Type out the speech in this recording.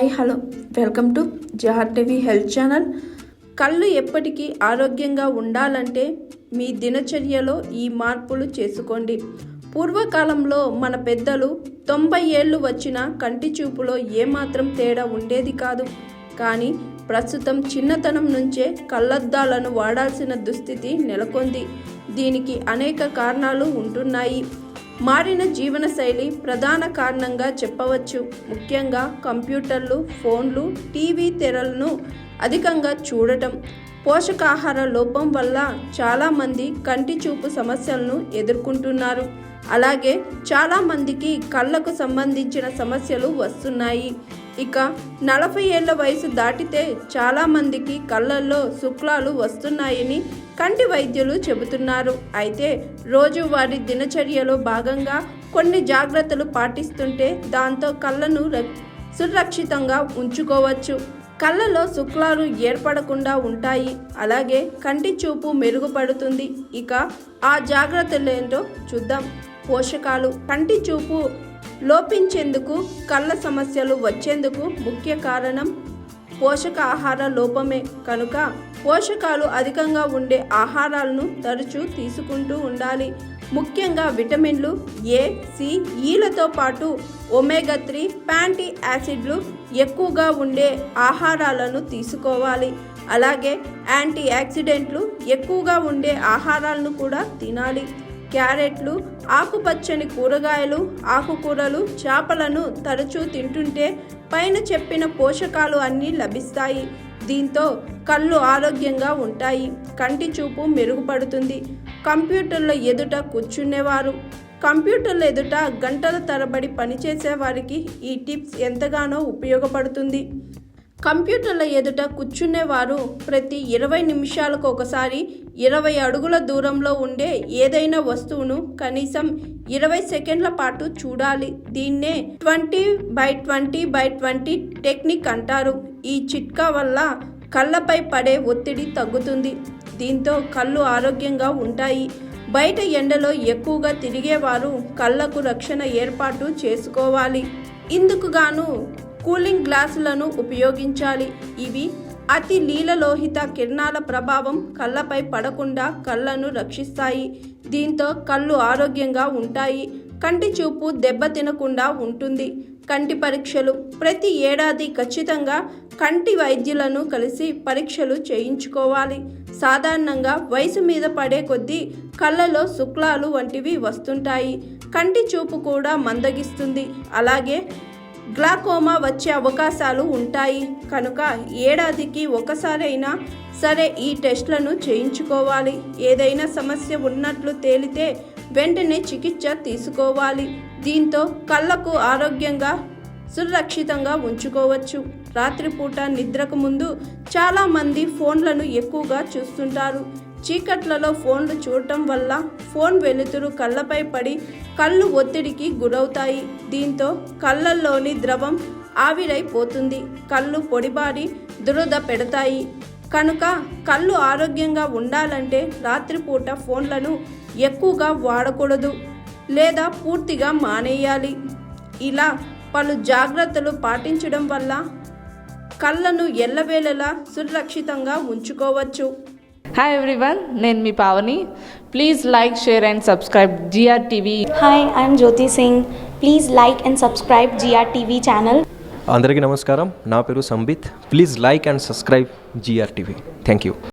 Hi hello welcome to జహర్ TV health channel. కళ్ళు ఎప్పటికీ ఆరోగ్యంగా ఉండాలంటే మీ దినచర్యలో ఈ మార్పులు చేసుకోండి. పూర్వకాలంలో మన పెద్దలు 90 ఏళ్ళు వచ్చిన కంటి చూపులో ఏమాత్రం తేడా ఉండేది కాదు. కానీ ప్రస్తుతం చిన్నతనం నుంచే కళ్ళద్దాలను వాడాల్సిన దుస్థితి నెలకొంది. దీనికి అనేక కారణాలు ఉంటున్నాయి. మారిన జీవనశైలి ప్రధాన కారణంగా చెప్పవచ్చు. ముఖ్యంగా కంప్యూటర్లు, ఫోన్లు, టీవీ తెరలను అధికంగా చూడటం, పోషకాహార లోపం వల్ల చాలామంది కంటి చూపు సమస్యలను ఎదుర్కొంటున్నారు. అలాగే చాలామందికి కళ్ళకు సంబంధించిన సమస్యలు వస్తున్నాయి. ఇక 40 ఏళ్ల వయసు దాటితే చాలామందికి కళ్ళల్లో శుక్లాలు వస్తున్నాయని కంటి వైద్యులు చెబుతున్నారు. అయితే రోజువారీ దినచర్యలో భాగంగా కొన్ని జాగ్రత్తలు పాటిస్తుంటే దాంతో కళ్ళను సురక్షితంగా ఉంచుకోవచ్చు. కళ్ళలో శుక్లాలు ఏర్పడకుండా ఉంటాయి. అలాగే కంటి చూపు మెరుగుపడుతుంది. ఇక ఆ జాగ్రత్తలేంటో చూద్దాం. పోషకాలు. కంటి చూపు లోపించేందుకు, కళ్ళ సమస్యలు వచ్చేందుకు ముఖ్య కారణం పోషకాహార లోపమే. కనుక పోషకాలు అధికంగా ఉండే ఆహారాలను తరచూ తీసుకుంటూ ఉండాలి. ముఖ్యంగా విటమిన్లు ఏ, సి, ఈలతో పాటు ఒమేగా 3 ఫ్యాటీ యాసిడ్లు ఎక్కువగా ఉండే ఆహారాలను తీసుకోవాలి. అలాగే యాంటీ ఆక్సిడెంట్లు ఎక్కువగా ఉండే ఆహారాలను కూడా తినాలి. క్యారెట్లు, ఆకుపచ్చని కూరగాయలు, ఆకుకూరలు, చేపలను తరచూ తింటుంటే పైన చెప్పిన పోషకాలు అన్నీ లభిస్తాయి. దీంతో కళ్ళు ఆరోగ్యంగా ఉంటాయి. కంటి చూపు మెరుగుపడుతుంది. కంప్యూటర్ల ఎదుట కూర్చునేవారు. కంప్యూటర్ల ఎదుట గంటల తరబడి పనిచేసే వారికి ఈ టిప్స్ ఎంతగానో ఉపయోగపడుతుంది. కంప్యూటర్ల ఎదుట కూర్చునేవారు ప్రతి 20 నిమిషాలకు ఒకసారి 20 అడుగుల దూరంలో ఉండే ఏదైనా వస్తువును కనీసం 20 సెకండ్ల పాటు చూడాలి. దీన్నే 20x20x20 టెక్నిక్ అంటారు. ఈ చిట్కా వల్ల కళ్ళపై పడే ఒత్తిడి తగ్గుతుంది. దీంతో కళ్ళు ఆరోగ్యంగా ఉంటాయి. బయట ఎండలో ఎక్కువగా తిరిగేవారు కళ్ళకు రక్షణ ఏర్పాటు చేసుకోవాలి. ఇందుకు గాను కూలింగ్ గ్లాసులను ఉపయోగించాలి. ఇవి అతి నీలలోహిత కిరణాల ప్రభావం కళ్ళపై పడకుండా కళ్ళను రక్షిస్తాయి. దీంతో కళ్ళు ఆరోగ్యంగా ఉంటాయి. కంటి చూపు దెబ్బతినకుండా ఉంటుంది. కంటి పరీక్షలు. ప్రతి ఏడాది ఖచ్చితంగా కంటి వైద్యులను కలిసి పరీక్షలు చేయించుకోవాలి. సాధారణంగా వయసు మీద పడే కొద్దీ కళ్ళలో శుక్లాలు వంటివి వస్తుంటాయి. కంటి చూపు కూడా మందగిస్తుంది. అలాగే గ్లాకోమా వచ్చే అవకాశాలు ఉంటాయి. కనుక ఏడాదికి ఒకసారైనా సరే ఈ టెస్ట్లను చేయించుకోవాలి. ఏదైనా సమస్య ఉన్నట్లు తేలితే వెంటనే చికిత్స తీసుకోవాలి. దీంతో కళ్ళకు ఆరోగ్యంగా సురక్షితంగా ఉంచుకోవచ్చు. రాత్రిపూట నిద్రకు ముందు చాలామంది ఫోన్లను ఎక్కువగా చూస్తుంటారు. చీకట్లలో ఫోన్లు చూడటం వల్ల ఫోన్ వెలుతురు కళ్ళపై పడి కళ్ళు ఒత్తిడికి గురవుతాయి. దీంతో కళ్ళల్లోని ద్రవం ఆవిరైపోతుంది. కళ్ళు పొడిబారి దురద పెడతాయి. కనుక కళ్ళు ఆరోగ్యంగా ఉండాలంటే రాత్రిపూట ఫోన్లను ఎక్కువగా వాడకూడదు లేదా పూర్తిగా మానేయాలి. ఇలా పలు జాగ్రత్తలు పాటించడం వల్ల కళ్ళను ఎల్లవేళలా సురక్షితంగా ఉంచుకోవచ్చు. హాయ్ ఎవ్రీవన్, నేను మీ Pavani. Please like, share and subscribe GR TV. Hi, I'm Jyoti Singh. Please like and subscribe GR TV channel. అందరికీ నమస్కారం. నా పేరు Sambit. Please like and subscribe GR TV. Thank you.